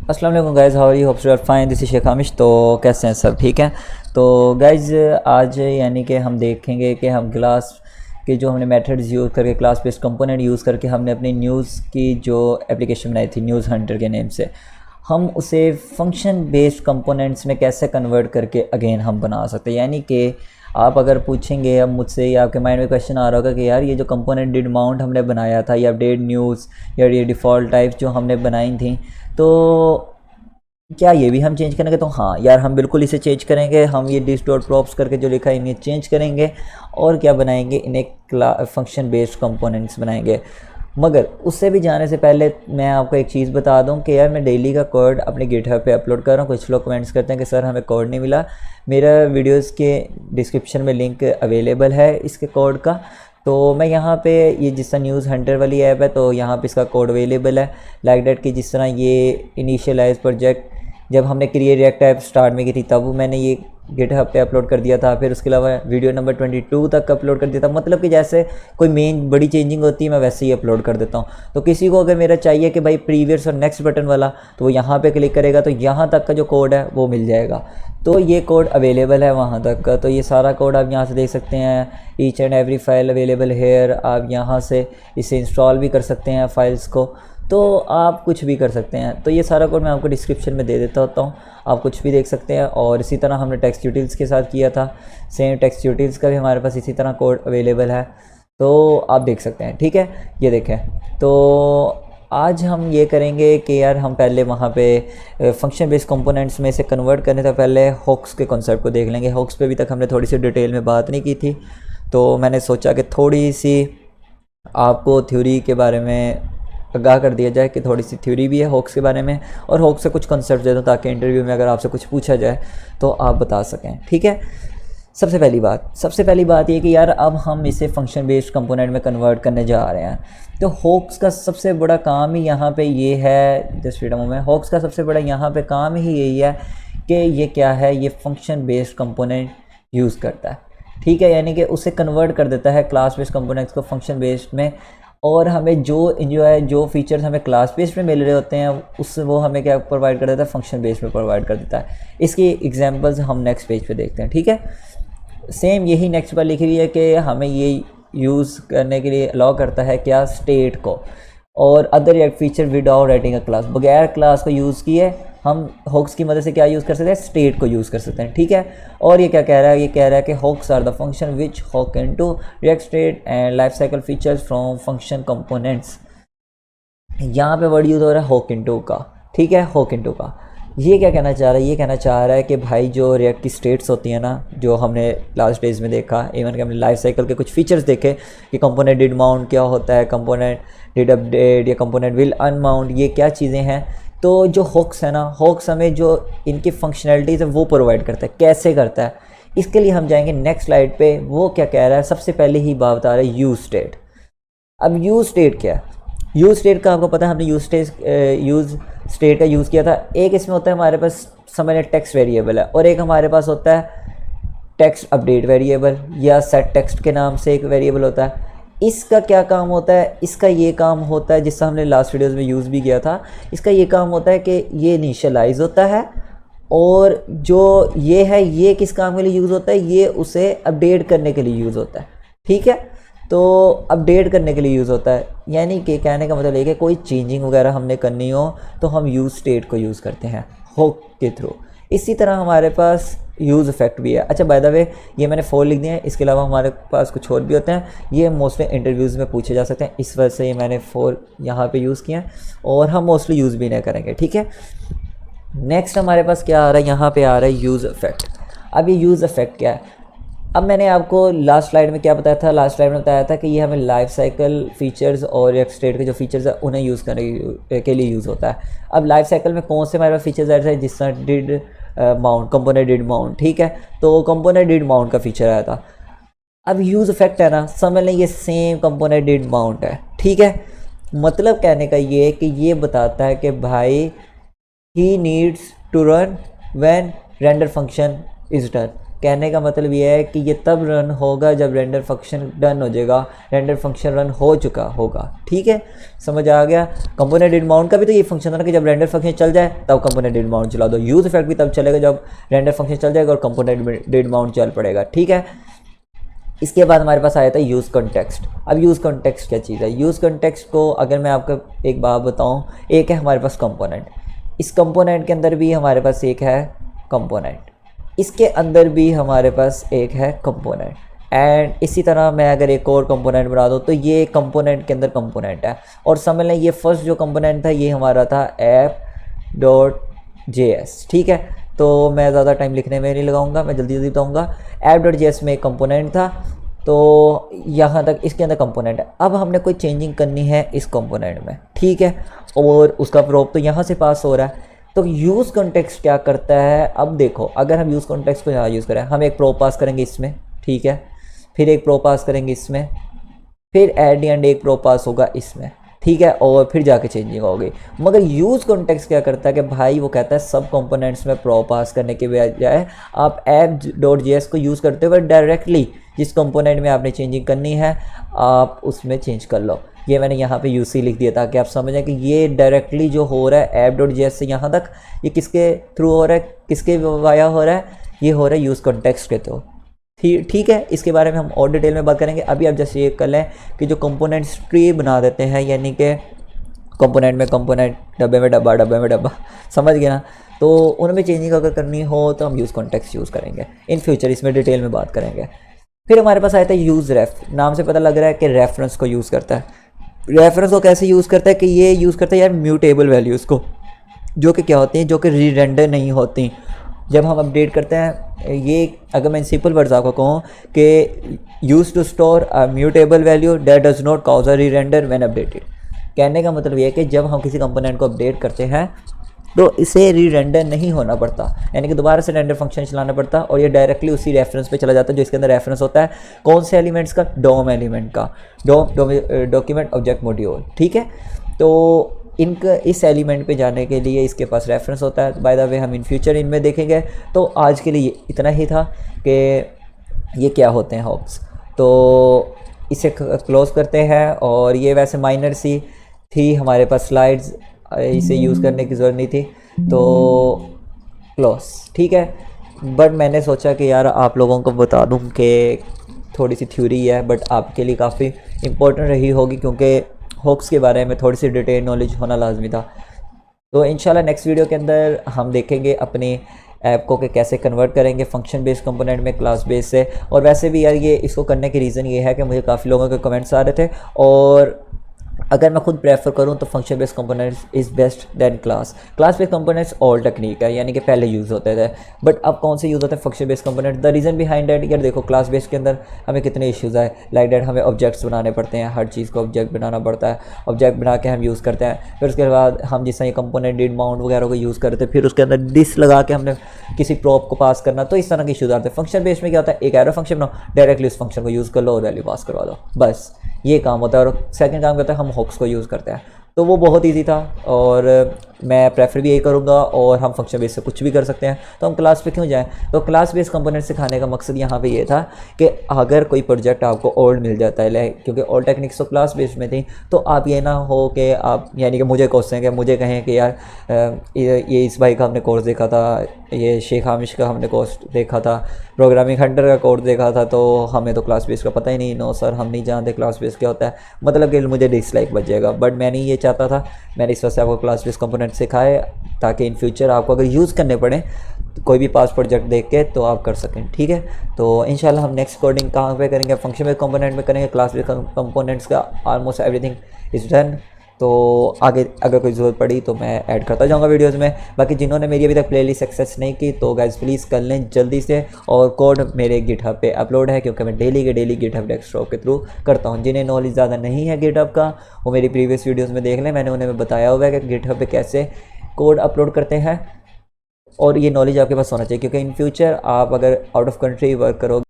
अस्सलाम वालेकुम guys, how are you? Hope you are fine. This is Sheikh Hamish. तो कैसे हैं सब? ठीक हैं। तो गाइज़ आज यानी कि हम देखेंगे कि हम क्लास के जो हमने मेथड्स यूज़ करके क्लास बेस्ड कंपोनेंट यूज़ करके हमने अपनी न्यूज़ की जो एप्लीकेशन बनाई थी न्यूज़ हंटर के नेम से, हम उसे फंक्शन बेस्ड कंपोनेंट्स में कैसे कन्वर्ट करके अगेन हम बना सकते हैं। यानी कि आप अगर पूछेंगे अब मुझसे या आपके माइंड में क्वेश्चन आ रहा होगा कि यार ये जो कंपोनेंट डिड माउंट हमने बनाया था या अपडेट न्यूज़ या ये डिफ़ॉल्ट टाइप्स जो हमने बनाई थी, तो क्या ये भी हम चेंज करेंगे? तो हाँ यार, हम बिल्कुल इसे चेंज करेंगे। हम ये डिस डॉट प्रॉप्स करके जो लिखा है इन्हें चेंज करेंगे और क्या बनाएंगे, इन्हें फंक्शन बेस्ड कंपोनेंट्स बनाएंगे। मगर उससे भी जाने से पहले मैं आपको एक चीज़ बता दूं कि यार मैं डेली का कोड अपने गिटहब पे अपलोड कर रहा हूँ। कुछ लोग कमेंट्स करते हैं कि सर हमें कोड नहीं मिला। मेरा वीडियोस के डिस्क्रिप्शन में लिंक अवेलेबल है इसके कोड का। तो मैं यहाँ पे ये जिस तरह न्यूज़ हंटर वाली ऐप है तो यहाँ पे इसका कोड अवेलेबल है लाइक डेट कि जिस तरह ये इनिशियलाइज प्रोजेक्ट जब हमने क्रिएट रिएक्ट ऐप स्टार्ट में की थी तब मैंने ये गिटहब पे अपलोड कर दिया था। फिर उसके अलावा वीडियो नंबर 22 तक अपलोड कर दिया था। मतलब कि जैसे कोई मेन बड़ी चेंजिंग होती है मैं वैसे ही अपलोड कर देता हूँ। तो किसी को अगर मेरा चाहिए कि भाई प्रीवियस और नेक्स्ट बटन वाला, तो वो यहाँ पे क्लिक करेगा तो यहाँ तक का जो कोड है वो मिल जाएगा। तो ये कोड अवेलेबल है वहाँ तक का। तो ये सारा कोड आप यहाँ से देख सकते हैं। Each and every file available hair. आप यहाँ से इसे इंस्टॉल भी कर सकते हैं फाइल्स को। तो आप कुछ भी कर सकते हैं। तो ये सारा कोड मैं आपको डिस्क्रिप्शन में दे देता होता हूँ, आप कुछ भी देख सकते हैं। और इसी तरह हमने टेक्स्ट यूटिल्स के साथ किया था, सेम टेक्स्ट यूटिल्स का भी हमारे पास इसी तरह कोड अवेलेबल है। तो आप देख सकते हैं। ठीक है, ये देखें। तो आज हम ये करेंगे कि यार हम पहले वहाँ पे फंक्शन बेस्ड कंपोनेंट्स में से कन्वर्ट करने से पहले हॉक्स के कॉन्सेप्ट को देख लेंगे। हॉक्स पे अभी तक हमने थोड़ी सी डिटेल में बात नहीं की थी, तो मैंने सोचा कि थोड़ी सी आपको थ्योरी के बारे में आगाह कर दिया जाए कि थोड़ी सी थ्योरी भी है हॉक्स के बारे में और हॉक्स से कुछ कंसेप्ट दे दूँ ताकि इंटरव्यू में अगर आपसे कुछ पूछा जाए तो आप बता सकें। ठीक है। सबसे पहली बात ये कि यार अब हम इसे फंक्शन बेस्ड कंपोनेंट में कन्वर्ट करने जा रहे हैं। तो हॉक्स का सबसे बड़ा काम ही यहाँ पे ये है, just wait a moment, hooks का सबसे बड़ा यहाँ पे काम ही यही है कि ये क्या है, ये फंक्शन बेस्ड कंपोनेंट यूज़ करता है। ठीक है, यानी कि उसे कन्वर्ट कर देता है क्लास बेस्ड कंपोनेंट्स को फंक्शन बेस्ड में। और हमें जो फीचर्स हमें क्लास बेस्ड में मिल रहे होते हैं उससे वो हमें क्या प्रोवाइड कर देता है, फंक्शन बेस्ड में प्रोवाइड कर देता है। इसकी एग्जांपल्स हम नेक्स्ट पेज पे देखते हैं। ठीक है, सेम यही नेक्स्ट पर लिखी हुई है कि हमें ये यूज़ करने के लिए अलाउ करता है क्या, स्टेट को और अदर एक feature without writing a class. बगैर क्लास को यूज़ किए हम हॉक्स की मदद से क्या यूज़ कर सकते हैं, स्टेट को यूज़ कर सकते हैं। ठीक है, और ये क्या कह रहा है, ये कह रहा है कि hooks are the function which hook into React state and life cycle features from function components. यहाँ पे वर्ड यूज़ हो रहा है हॉक इनटू का। ठीक है, हॉक इनटू का ये क्या कहना चाह रहा है, ये कहना चाह रहा है कि भाई जो रिएक्ट की स्टेट्स होती हैं ना, जो हमने लास्ट डेज में देखा, इवन कि हमने लाइफ साइकिल के कुछ फीचर्स देखे कि कंपोनेंट डिड माउंट क्या होता है, कंपोनेंट डिड अपडेट या कंपोनेंट विल अनमाउंट, ये क्या चीज़ें हैं। तो जो हॉक्स है ना, हॉक्स हमें जो इनकी फंक्शनैलिटीज़ है वो प्रोवाइड करता है। कैसे करता है, इसके लिए हम जाएंगे नेक्स्ट स्लाइड पे। वो क्या कह रहा है, सबसे पहले ही बात बता रहा है यूज स्टेट। अब यूज स्टेट क्या है, यूज स्टेट का आपको पता है, हमने यूज स्टेट का यूज़ किया था। एक इसमें होता है हमारे पास समझ लें टेक्स्ट वेरिएबल है, और एक हमारे पास होता है टेक्स्ट अपडेट वेरिएबल या सेट टेक्स्ट के नाम से एक वेरिएबल होता है। इसका क्या काम होता है, इसका ये काम होता है जिससे हमने लास्ट वीडियोस में यूज़ भी किया था। इसका ये काम होता है कि ये इनिशियलाइज होता है, और जो ये है ये किस काम के लिए यूज़ होता है, ये उसे अपडेट करने के लिए यूज़ होता है। ठीक है, तो अपडेट करने के लिए यूज़ होता है। यानी कि कहने का मतलब ये कि कोई चेंजिंग वगैरह हमने करनी हो तो हम यूज़ स्टेट को यूज़ करते हैं हुक के थ्रू। इसी तरह हमारे पास यूज़ इफेक्ट भी है। अच्छा, बाय द वे ये मैंने 4 लिख दिए हैं, इसके अलावा हमारे पास कुछ और भी होते हैं, ये मोस्टली इंटरव्यूज़ में पूछे जा सकते हैं, इस वजह से ये मैंने 4 यहाँ पे यूज़ किए हैं और हम मोस्टली यूज़ भी नहीं करेंगे। ठीक है, नेक्स्ट हमारे पास क्या आ रहा है, यहाँ पे आ रहा है यूज़ इफेक्ट। अब ये यूज़ इफेक्ट क्या है, अब मैंने आपको लास्ट स्लाइड में क्या बताया था, लास्ट स्लाइड में बताया था कि ये हमें लाइफ साइकिल फीचर्स और एक स्टेट के जो फीचर्स है उन्हें यूज़ करने के लिए यूज़ होता है। अब लाइफ साइकिल में कौन से हमारे पास फीचर्स आए थे, जिस तरह did mount, component did mount. ठीक है, तो कंपोनेंट डिड माउंट का फीचर आया था। अब यूज़ इफेक्ट है ना, समझ लें ये सेम कंपोनेंट डिड माउंट है। ठीक है, मतलब कहने का ये है कि ये बताता है कि भाई ही needs to run when render function is done. कहने का मतलब ये है कि ये तब रन होगा जब रेंडर फंक्शन डन हो जाएगा, रेंडर फंक्शन रन हो चुका होगा। ठीक है, समझ आ गया। कंपोनेंट डिड माउंट का भी तो ये फंक्शन था ना कि जब रेंडर फंक्शन चल जाए तब कंपोनेंट डिड माउंट चला दो। यूज इफेक्ट भी तब चलेगा जब रेंडर फंक्शन चल जाएगा और कंपोनेंट डिड माउंट चल पड़ेगा। ठीक है, इसके बाद हमारे पास आया था यूज़ कॉन्टेक्स्ट। अब यूज़ कॉन्टेक्स्ट क्या चीज़ है? यूज़ कॉन्टेक्स्ट को अगर मैं आपको एक बात बताऊं, एक है हमारे पास कंपोनेंट, इस कंपोनेंट के अंदर भी हमारे पास एक है कंपोनेंट, इसके अंदर भी हमारे पास एक है कंपोनेंट, एंड इसी तरह मैं अगर एक और कंपोनेंट बना दूँ तो ये कंपोनेंट के अंदर कंपोनेंट है। और समझ लें ये फर्स्ट जो कंपोनेंट था ये हमारा था app.js। ठीक है, तो मैं ज़्यादा टाइम लिखने में नहीं लगाऊंगा, मैं जल्दी जल्दी बताऊंगा। app.js में एक कंपोनेंट था, तो यहाँ तक इसके अंदर कंपोनेंट है। अब हमने कोई चेंजिंग करनी है इस कंपोनेंट में, ठीक है, और उसका प्रोप तो यहाँ से पास हो रहा है। तो यूज़ कॉन्टेक्स्ट क्या करता है? अब देखो, अगर हम यूज़ कॉन्टेक्स्ट को यहाँ यूज़ करें, हम एक प्रोप पास करेंगे इसमें, ठीक है, फिर एक प्रोप पास करेंगे इसमें, फिर एट दी एंड एक प्रोप पास होगा इसमें, ठीक है, और फिर जाके चेंजिंग होगी। मगर यूज़ कॉन्टेक्स्ट क्या करता है कि भाई वो कहता है सब कंपोनेंट्स में प्रोप पास करने के बजाय आप app.js को यूज़ करते हुए डायरेक्टली जिस कंपोनेंट में आपने चेंजिंग करनी है आप उसमें चेंज कर लो। ये मैंने यहाँ पे यूसी लिख दिया ताकि आप समझें कि ये डायरेक्टली जो हो रहा है app.js से यहाँ तक, ये किसके थ्रू हो रहा है, किसके वाया हो रहा है? ये हो रहा है यूज़ कॉन्टेक्स्ट के थ्रू। ठीक है, इसके बारे में हम और डिटेल में बात करेंगे। अभी आप जैसे ये कर लें कि जो कंपोनेंट्स ट्री बना देते हैं, यानी कि कंपोनेंट में कंपोनेंट, डब्बे में डब्बा, डब्बे में डब्बा, समझ गए ना? तो उनमें चेंजिंग अगर करनी हो तो हम यूज़ कॉन्टेक्स्ट यूज़ करेंगे इन फ्यूचर, इसमें डिटेल में बात करेंगे। फिर हमारे पास आया था यूज़ रेफ। नाम से पता लग रहा है कि रेफरेंस को यूज़ करता है। रेफरेंस को कैसे यूज़ करता है कि ये यूज़ करता है यार म्यूटेबल वैल्यूज़ को, जो कि क्या होती हैं, जो कि री-रेंडर नहीं होती। जब हम अपडेट करते हैं, ये अगर मैं सिंपल वर्ड्स आपको कहूँ कि use to store a mutable value that does not cause a rerender when updated. कहने का मतलब ये है कि जब हम किसी कंपोनेंट को अपडेट करते हैं तो इसे री-रेंडर नहीं होना पड़ता, यानी कि दोबारा से रेंडर फंक्शन चलाना पड़ता और ये डायरेक्टली उसी रेफरेंस पे चला जाता है जो इसके अंदर रेफरेंस होता है। कौन से एलिमेंट्स का? डॉम एलिमेंट का, डॉक्यूमेंट ऑब्जेक्ट मॉड्यूल। ठीक है, तो इनका इस एलिमेंट पे जाने के लिए इसके पास रेफरेंस होता है। बाय द वे हम इन फ्यूचर इनमें देखेंगे। तो आज के लिए इतना ही था कि ये क्या होते हैं हॉप्स। तो इसे क्लोज़ करते हैं, और ये वैसे माइनर सी थी, हमारे पास स्लाइड्स, इसे यूज़ करने की ज़रूरत नहीं थी, तो क्लोज। ठीक है, बट मैंने सोचा कि यार आप लोगों को बता दूं कि थोड़ी सी थ्योरी है बट आपके लिए काफ़ी इम्पोर्टेंट रही होगी, क्योंकि हॉप्स के बारे में थोड़ी सी डिटेल नॉलेज होना लाजमी था। तो इंशाल्लाह नेक्स्ट वीडियो के अंदर हम देखेंगे अपने ऐप को कि कैसे कन्वर्ट करेंगे फंक्शन बेस्ड कंपोनेंट में क्लास बेस से। और वैसे भी यार ये इसको करने की रीज़न ये है कि मुझे काफ़ी लोगों के कमेंट्स आ रहे थे, और अगर मैं खुद प्रेफर करूं तो function based components is best than class based components old technique है, यानी कि पहले यूज़ होते थे, बट अब कौन से यूज़ होते हैं function based component. The reason behind that, यार देखो क्लास बेस्ड के अंदर हमें कितने इश्यूज़ आए, लाइक दैट हमें ऑब्जेक्ट्स बनाने पड़ते हैं, हर चीज़ को ऑब्जेक्ट बनाना पड़ता है, ऑब्जेक्ट बना के हम यूज़ करते हैं। फिर उसके बाद हम जिस तरह कंपोनेंट डिड माउंट वगैरह को यूज़ करते हैं, फिर उसके अंदर डिस लगा के हमने किसी प्रॉप को पास करना, तो इस तरह के इश्यूज़ आते हैं। फंक्शन बेस्ड में क्या होता है, एक एरो फंक्शन बनाओ, डायरेक्टली उस फंक्शन को यूज़ कर लो और वैल्यू पास करवा दो, बस ये काम होता है। और सेकंड काम करता है हम हॉक्स को यूज़ करते हैं, तो वो बहुत इजी था और मैं प्रेफर भी यही करूँगा। और हम फंक्शन बेस से कुछ भी कर सकते हैं, तो हम क्लास पे क्यों जाएं। तो क्लास बेस कंपोनेंट सिखाने का मकसद यहाँ पे ये था कि अगर कोई प्रोजेक्ट आपको ओल्ड मिल जाता है, क्योंकि ओल्ड टेक्निक्स तो क्लास बेस में थी, तो आप ये ना हो कि आप यानी कि मुझे क्वेश्चन कि मुझे कहें कि यार ये इस भाई का हमने कोर्स देखा था, ये शेख हामिश का हमने कोर्स देखा था, प्रोग्रामिंग हंटर का कोर्स देखा था, तो हमें तो क्लास बेस का पता ही नहीं। नो सर, हम नहीं जानते क्लास बेस क्या होता है, मतलब कि मुझे डिसलाइक बच जाएगा। बट मैं नहीं ये चाहता था, मैंने इस वजह से आपको क्लास बेस कंपोनेंट सिखाए ताकि इन फ्यूचर आपको अगर यूज़ करने पड़े तो कोई भी पास प्रोजेक्ट देख के तो आप कर सकें। ठीक है, तो इंशाल्लाह हम नेक्स्ट कोडिंग कहाँ पे करेंगे, फंक्शन बेस कंपोनेंट में करेंगे। क्लास बेस कंपोनेंट्स का ऑलमोस्ट एवरीथिंग इज़ डन, तो आगे अगर कोई ज़रूरत पड़ी तो मैं ऐड करता जाऊंगा वीडियोस में। बाकी जिन्होंने मेरी अभी तक प्लेलिस्ट एक्सेस नहीं की तो गाइस प्लीज़ कर लें जल्दी से, और कोड मेरे गिटहब पे अपलोड है, क्योंकि मैं डेली के डेली गिटहब डेस्कटॉप के थ्रू करता हूं। जिन्हें नॉलेज ज़्यादा नहीं है गिटहब का, वो मेरी प्रीवियस वीडियोज़ में देख लें, मैंने उन्हें बताया हुआ है कि गिटहब पर कैसे कोड अपलोड करते हैं, और ये नॉलेज आपके पास होना चाहिए, क्योंकि इन फ्यूचर आप अगर आउट ऑफ कंट्री वर्क करोगे